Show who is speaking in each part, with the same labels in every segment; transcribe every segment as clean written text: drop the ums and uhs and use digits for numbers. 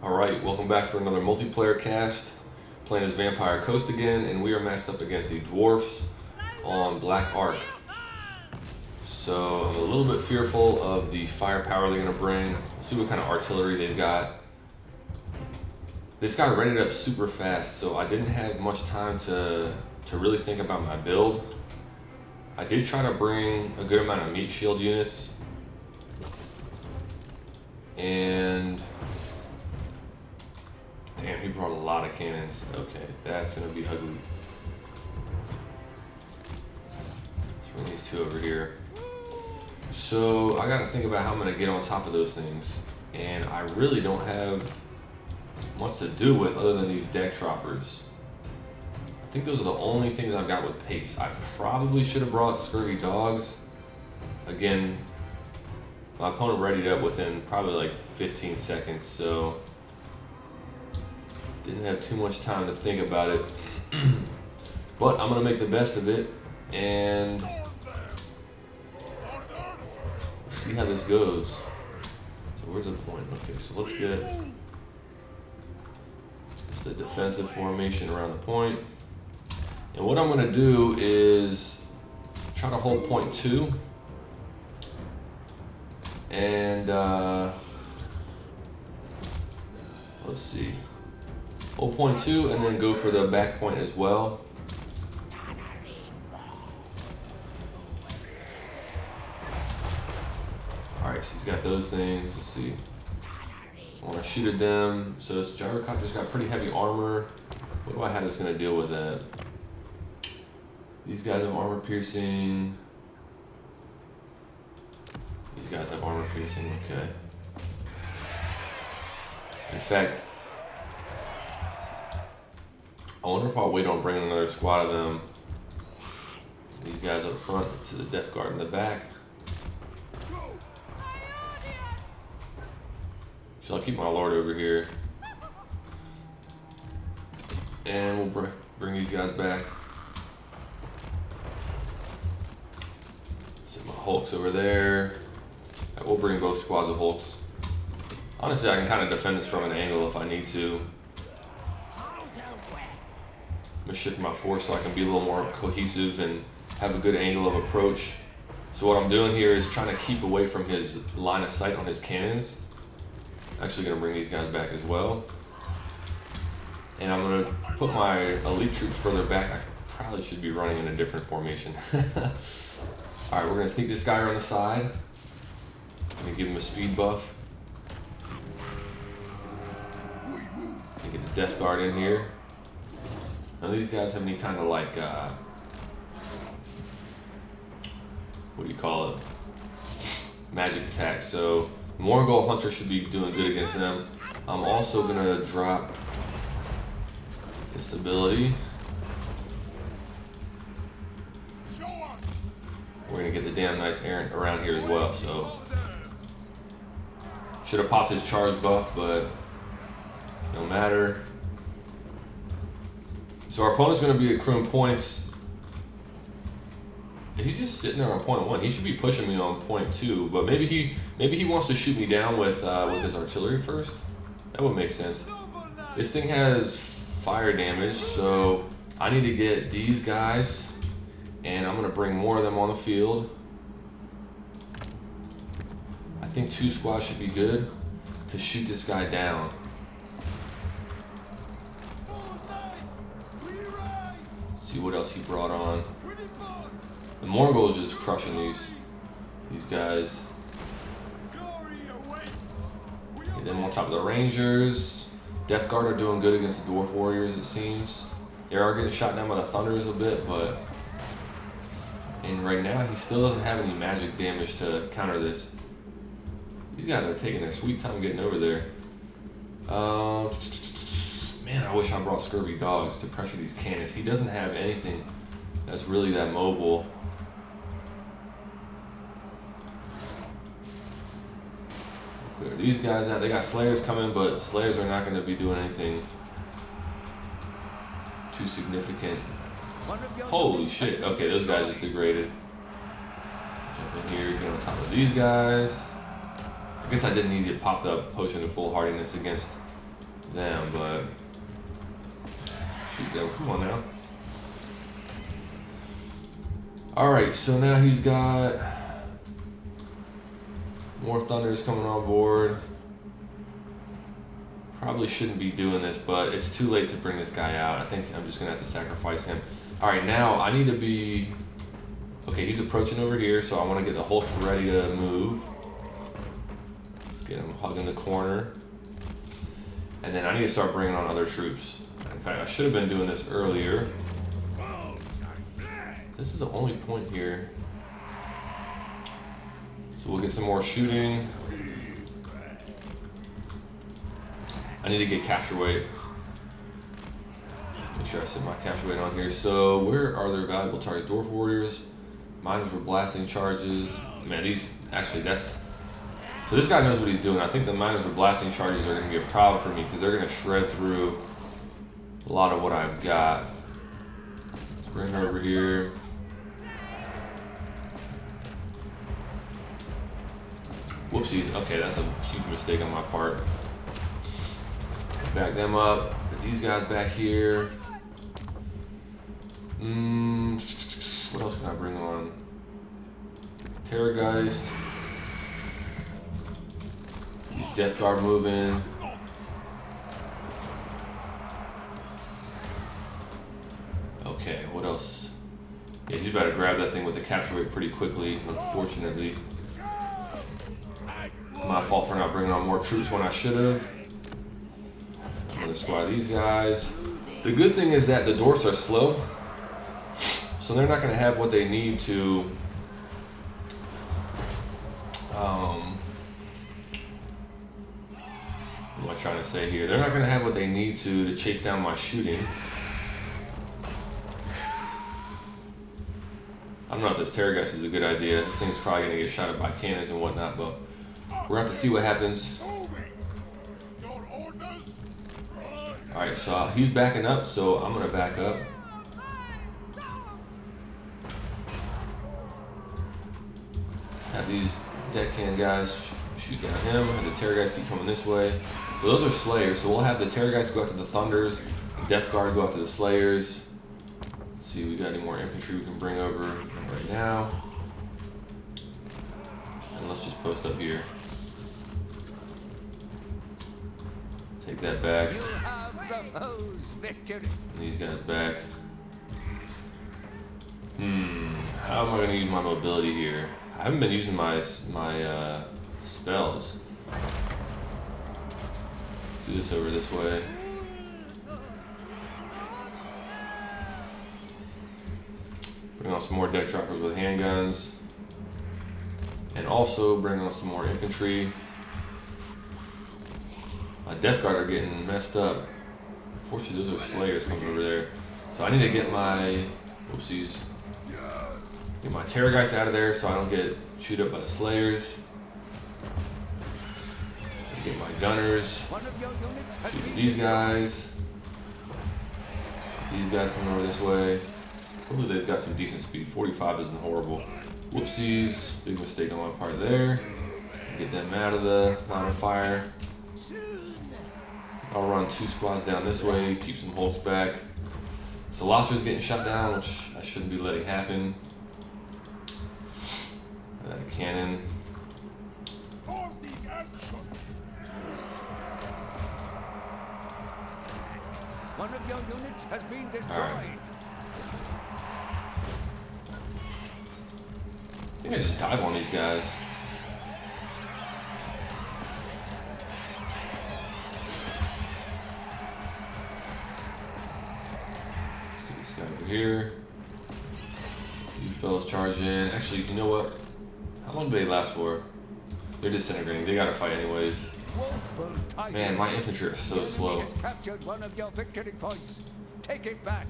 Speaker 1: Alright, welcome back for another multiplayer cast. Playing as Vampire Coast again, and we are matched up against the Dwarfs on Black Ark. So I'm a little bit fearful of the firepower they're going to bring. See what kind of artillery they've got. This guy readied up super fast, so I didn't have much time to really think about my build. I did try to bring a good amount of meat shield units. And damn, he brought a lot of cannons. Okay, that's gonna be ugly. Let's bring these two over here. So I gotta think about how I'm gonna get on top of those things. And I really don't have much to do with other than these deck choppers. I think those are the only things I've got with pace. I probably should have brought scurvy dogs. Again, my opponent readied up within probably like 15 seconds, so didn't have too much time to think about it. But I'm gonna make the best of it, and we'll see how this goes. So where's the point? Okay, so let's get just a defensive formation around the point. And what I'm gonna do is try to hold point 2. And let's see, hold point 2 and then go for the back point as well. Alright, so he's got those things. Let's see. I want to shoot at them. So this gyrocopter's got pretty heavy armor. What do I have that's going to deal with that? These guys have armor piercing. These guys have armor piercing, okay. In fact, I wonder if I'll wait on bringing another squad of them. These guys up front to the Death Guard in the back. So I'll keep my Lord over here. And we'll bring these guys back. Set my Hulks over there. We'll bring both squads of Hulks. Honestly, I can kind of defend this from an angle if I need to. I'm gonna shift my force so I can be a little more cohesive and have a good angle of approach. So what I'm doing here is trying to keep away from his line of sight on his cannons. Actually gonna bring these guys back as well. And I'm gonna put my elite troops further back. I probably should be running in a different formation. Alright, we're gonna sneak this guy around the side. I'm gonna give him a speed buff. Get the Death Guard in here. None of these guys have any kind of like, what do you call it? Magic attack. So Morgul Hunter should be doing good against them. I'm also gonna drop this ability. We're gonna get the damn nice Aaron around here as well. So should have popped his charge buff, but no matter. So our opponent's going to be accruing points. He's just sitting there on point 1. He should be pushing me on point 2, but maybe he wants to shoot me down with his artillery first. That would make sense. This thing has fire damage, so I need to get these guys, and I'm going to bring more of them on the field. I think 2 squads should be good to shoot this guy down. Let's see what else he brought on. The Morgul is just crushing these guys. Get them on top of the Rangers. Death Guard are doing good against the Dwarf Warriors, it seems. They are getting shot down by the Thunders a bit, but and right now he still doesn't have any magic damage to counter this. These guys are taking their sweet time getting over there. Man, I wish I brought scurvy dogs to pressure these cannons. He doesn't have anything that's really that mobile. Clear these guys out. They got Slayers coming, but Slayers are not going to be doing anything too significant. Holy shit. Okay, those guys just degraded. Jump in here, get on top of these guys. I guess I didn't need to pop the potion of foolhardiness against them, but shoot them. Come on now. Alright, so now he's got more Thunders coming on board. Probably shouldn't be doing this, but it's too late to bring this guy out. I think I'm just going to have to sacrifice him. Alright, now I need to be... Okay, he's approaching over here, so I want to get the Hulk ready to move. Let's get him hugging the corner. And then I need to start bringing on other troops. In fact, I should have been doing this earlier. This is the only point here. So we'll get some more shooting. I need to get capture weight. Make sure I set my capture weight on here. So where are their valuable target? Dwarf warriors, miners for blasting charges. Man, these actually that's. So this guy knows what he's doing. I think the miners for blasting charges are going to be a problem for me because they're going to shred through a lot of what I've got. Let's bring her over here. Whoopsies. Okay, that's a huge mistake on my part. Back them up. Get these guys back here. What else can I bring on? Terrorgeist. Use Death Guard moving. Okay, what else? Yeah, he's about to grab that thing with the capture rate pretty quickly, unfortunately. It's my fault for not bringing on more troops when I should have. Another squad of these guys. The good thing is that the Dwarfs are slow, so they're not going to have what they need to what am I trying to say here? They're not going to have what they need to chase down my shooting. I don't know if this Terrorgeist is a good idea. This thing's probably going to get shot at by cannons and whatnot, but we're going to have to see what happens. Alright, so he's backing up, so I'm going to back up. Have these deckhand guys shoot down him, and the Terrorgeist keep coming this way. So those are Slayers, so we'll have the Terrorgeist go after the Thunders, Death Guard go after the Slayers. Let's see if we got any more infantry we can bring over right now. And let's just post up here. Take that back. And these guys back. How am I going to use my mobility here? I haven't been using my spells. Do this over this way. Bring on some more deck droppers with handguns. And also bring on some more infantry. My Death Guard are getting messed up. Unfortunately, those are Slayers coming over there. So I need to get my, whoopsies, get my Terrorgeist out of there so I don't get chewed up by the Slayers. Get my gunners. Shoot these guys. These guys coming over this way. Hopefully they've got some decent speed. 45 isn't horrible. Whoopsies. Big mistake on my part there. Get them out of the line of fire. I'll run 2 squads down this way. Keep some Hulks back. Cylostra's getting shot down, which I shouldn't be letting happen. That cannon.
Speaker 2: One of your units has been destroyed.
Speaker 1: Right. I think I just dive on these guys. Let's get this guy over here. You fellas charge in. Actually, you know what? How long do they last for? They're disintegrating. They gotta fight anyways. Man, my infantry are so slow.
Speaker 2: Has captured one of your victory points. Take it back.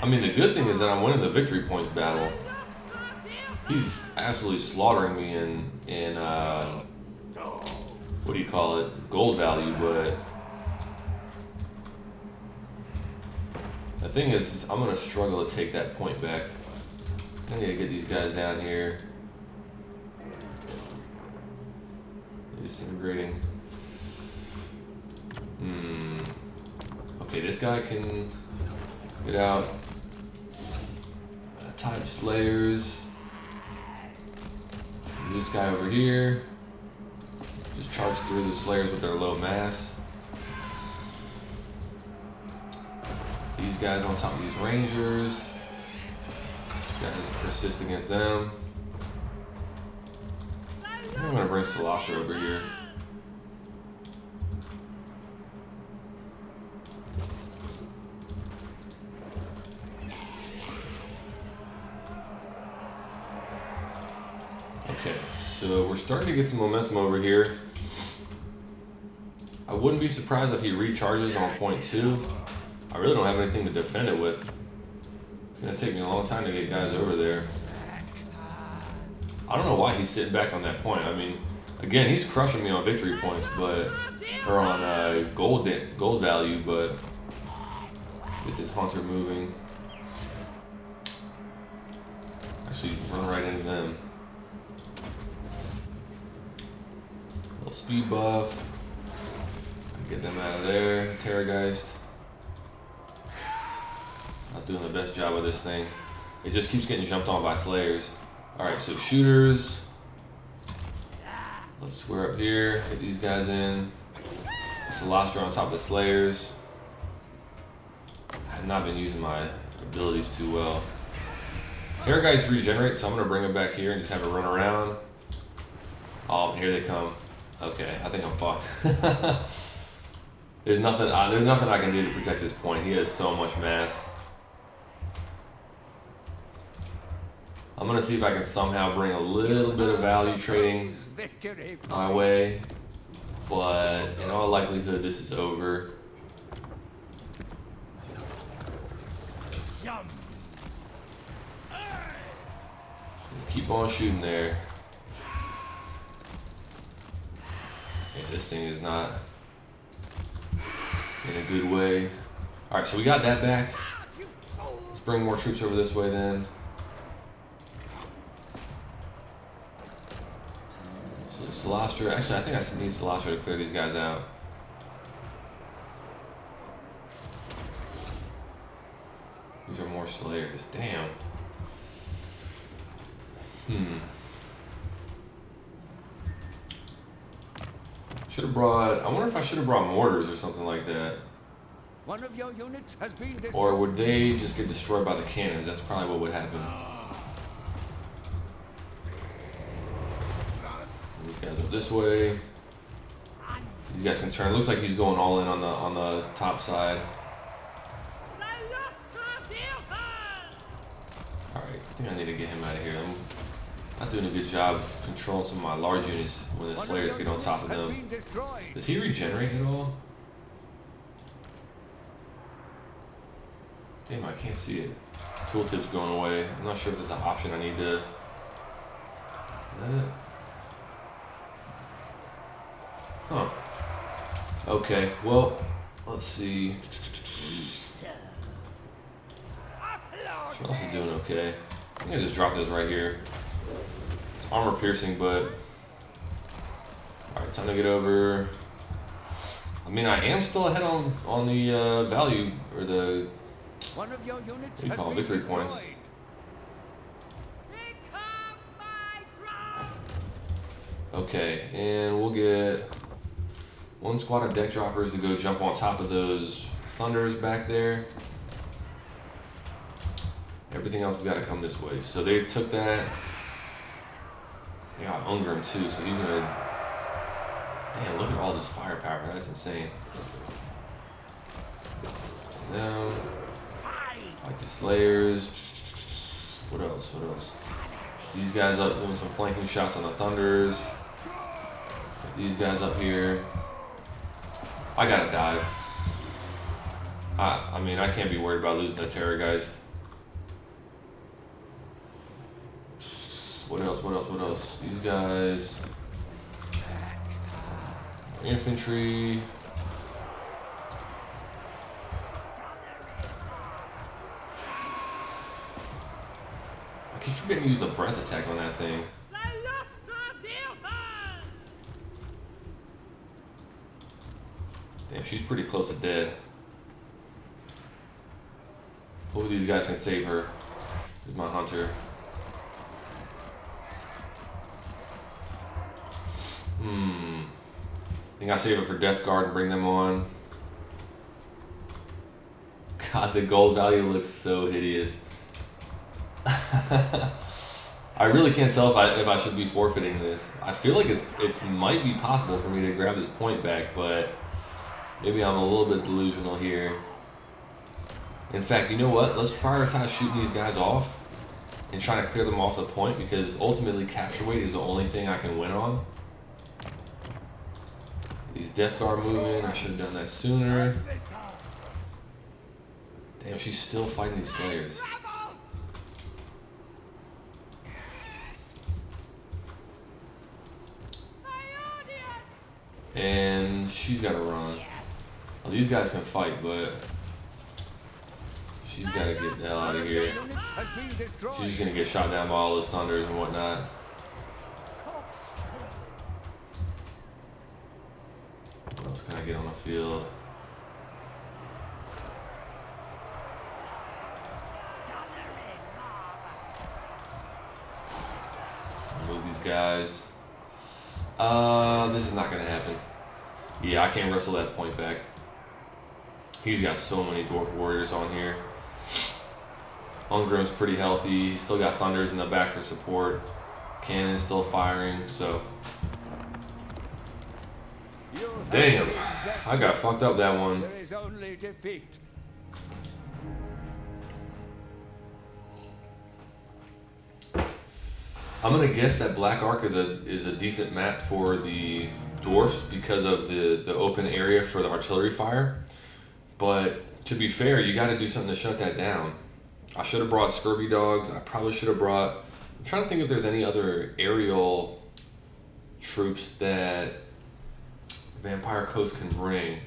Speaker 1: I mean, the good thing is that I'm winning the victory points battle. He's absolutely slaughtering me in what do you call it? Gold value, but the thing is I'm gonna struggle to take that point back. I need to get these guys down here. Disintegrating. Okay, this guy can get out. Type Slayers. This guy over here. Just charge through the Slayers with their low mass. These guys on top of these Rangers. These guys persist against them. I'm gonna bring Cylostra over here. Okay, so we're starting to get some momentum over here. I wouldn't be surprised if he recharges on point 2. I really don't have anything to defend it with. It's gonna take me a long time to get guys over there. I don't know why he's sitting back on that point. I mean, again, he's crushing me on victory points, but or on gold value. But get this hunter moving. Actually, run right into them. Little speed buff. Get them out of there. Terrorgeist. Not doing the best job of this thing. It just keeps getting jumped on by Slayers. Alright, so shooters. Let's square up here. Get these guys in. Cylostra on top of the Slayers. I have not been using my abilities too well. Terrorgeist regenerate, so I'm going to bring him back here and just have it run around. Oh, here they come. Okay, I think I'm fucked. There's nothing I can do to protect this point. He has so much mass. I'm gonna see if I can somehow bring a little bit of value trading my way, but in all likelihood, this is over. Keep on shooting there. Yeah, this thing is not in a good way. All right, so we got that back. Let's bring more troops over this way then. So Cylostra, actually I think I need Cylostra to clear these guys out. These are more Slayers, damn. Should have brought, I wonder if I should have brought mortars or something like that.
Speaker 2: One of your units has been destroyed.
Speaker 1: Or would they just get destroyed by the cannons? That's probably what would happen. These guys up this way. These guys can turn. Looks like he's going all in on the top side. Alright, I think I need to get him out of here. I'm not doing a good job controlling some of my large units when the Slayers get on top of them. Does he regenerate at all? Damn, I can't see it. Tooltip's going away. I'm not sure if there's an option I need to... Huh. Okay, well, let's see. Charles is doing okay. I think I just dropped this right here. It's armor piercing, but... Alright, time to get over. I mean, I am still ahead on the value, or the...
Speaker 2: One of your units
Speaker 1: What do you call it? Victory points. Okay, and we'll get one squad of deck droppers to go jump on top of those thunders back there. Everything else has got to come this way. So they took that. They got Ungrim too, so he's gonna... Damn, look at all this firepower. That's insane. Now, like the Slayers. What else? What else? These guys up doing some flanking shots on the Thunders. These guys up here. I gotta dive. I mean, I can't be worried about losing the Terrorgeist. What else? What else? What else? These guys. Infantry. I keep forgetting to use a breath attack on that thing. Damn, she's pretty close to dead. Hopefully these guys can save her. This is my hunter. I think I save it for Death Guard and bring them on. God, the gold value looks so hideous. I really can't tell if I should be forfeiting this. I feel like it's might be possible for me to grab this point back, but maybe I'm a little bit delusional here. In fact, you know what? Let's prioritize shooting these guys off and trying to clear them off the point, because ultimately capture weight is the only thing I can win on. These Death Guard moving, I should have done that sooner. Damn, she's still fighting these Slayers. And she's got to run. Well, these guys can fight, but she's got to get the hell out of here. She's just going to get shot down by all those thunders and whatnot. What else can I get on the field? Move these guys. This is not going to happen. Yeah, I can't wrestle that point back. He's got so many Dwarf Warriors on here. Ungrim's pretty healthy. He's still got Thunders in the back for support. Cannon's still firing, so... Damn, I got fucked up that one.
Speaker 2: There is only defeat.
Speaker 1: I'm gonna guess that Black Ark is a decent map for the Dwarfs because of the open area for the artillery fire. But to be fair, you got to do something to shut that down. I should have brought Scurvy Dogs. I probably should have brought... I'm trying to think if there's any other aerial troops that Vampire Coast can bring.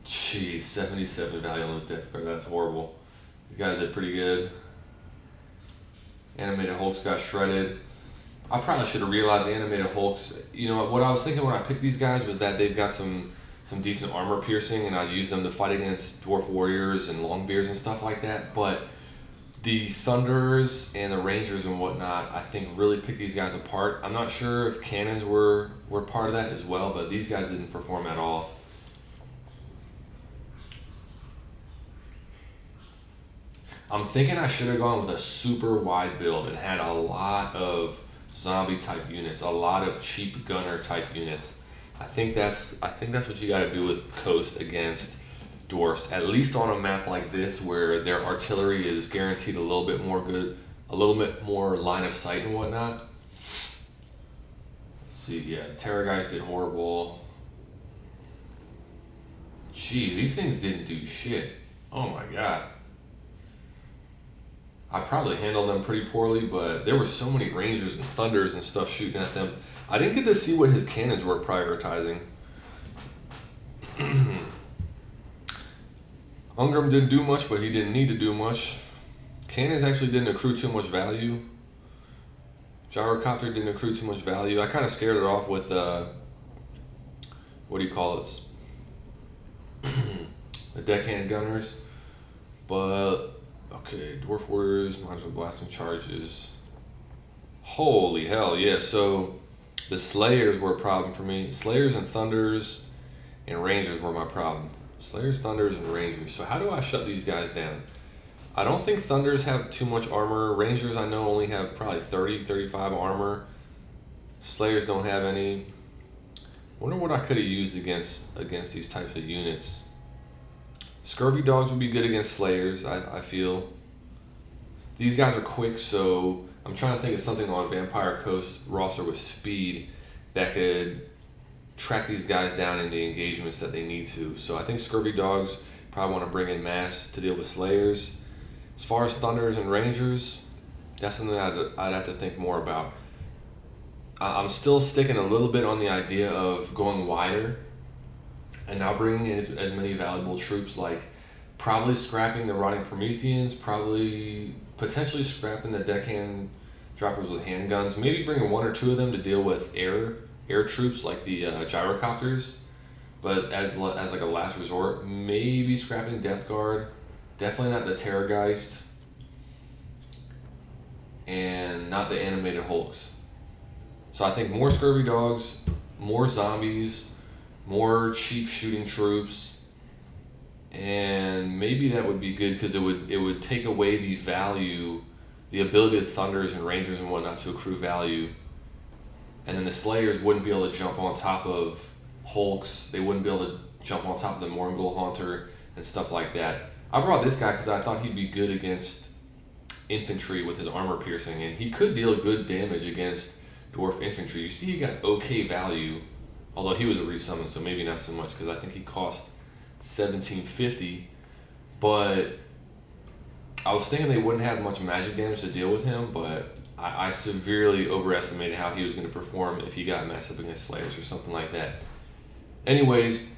Speaker 1: Jeez, 77 value on those Death Guard. That's horrible. These guys did pretty good. Animated Hulks got shredded. I probably should have realized Animated Hulks... You know, what I was thinking when I picked these guys was that they've got some decent armor piercing, and I use them to fight against Dwarf Warriors and Longbeards and stuff like that. But the Thunders and the Rangers and whatnot, I think, really picked these guys apart. I'm not sure if Cannons were part of that as well, but these guys didn't perform at all. I'm thinking I should have gone with a super wide build and had a lot of zombie type units, a lot of cheap gunner type units. I think that's what you got to do with Coast against Dwarfs, at least on a map like this where their artillery is guaranteed a little bit more good, a little bit more line of sight and whatnot. Let's see, yeah, Terror Guys did horrible. Jeez, these things didn't do shit. Oh my god. I probably handled them pretty poorly, but there were so many Rangers and Thunders and stuff shooting at them. I didn't get to see what his cannons were prioritizing. Ungrim didn't do much, but he didn't need to do much. Cannons actually didn't accrue too much value. Gyrocopter didn't accrue too much value. I kind of scared it off with, what do you call it? The deckhand gunners. But, okay, Dwarf Warriors, Mines with Blasting Charges. Holy hell, yeah, so the Slayers were a problem for me. Slayers and Thunders and Rangers were my problem. Slayers, Thunders, and Rangers. So how do I shut these guys down? I don't think Thunders have too much armor. Rangers, I know, only have probably 30, 35 armor. Slayers don't have any. Wonder what I could have used against these types of units. Scurvy Dogs would be good against Slayers, I feel. These guys are quick, so I'm trying to think of something on Vampire Coast roster with speed that could track these guys down in the engagements that they need to. So I think Scurvy Dogs probably want to bring in mass to deal with Slayers. As far as Thunders and Rangers, that's something I'd have to think more about. I'm still sticking a little bit on the idea of going wider and now bringing in as many valuable troops, like probably scrapping the Rotting Prometheans, probably potentially scrapping the deckhand droppers with handguns, maybe bringing one or two of them to deal with air troops like the gyrocopters, but as like a last resort, maybe scrapping Death Guard. Definitely not the Terrorgeist, and not the animated Hulks. So I think more Scurvy Dogs, more zombies, more cheap shooting troops, and maybe that would be good because it would take away the value, the ability of Thunders and Rangers and whatnot to accrue value, and then the Slayers wouldn't be able to jump on top of Hulks. They wouldn't be able to jump on top of the Morgul Haunter and stuff like that. I brought this guy because I thought he'd be good against infantry with his armor piercing, and he could deal good damage against dwarf infantry. You see, he got okay value, although he was a resummon, so maybe not so much because I think he cost 1750. But I was thinking they wouldn't have much magic damage to deal with him, but I severely overestimated how he was going to perform if he got matched up against Slayers or something like that. Anyways,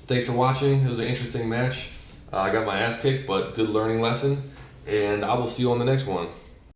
Speaker 1: thanks for watching. It was an interesting match. I got my ass kicked, but good learning lesson, and I will see you on the next one.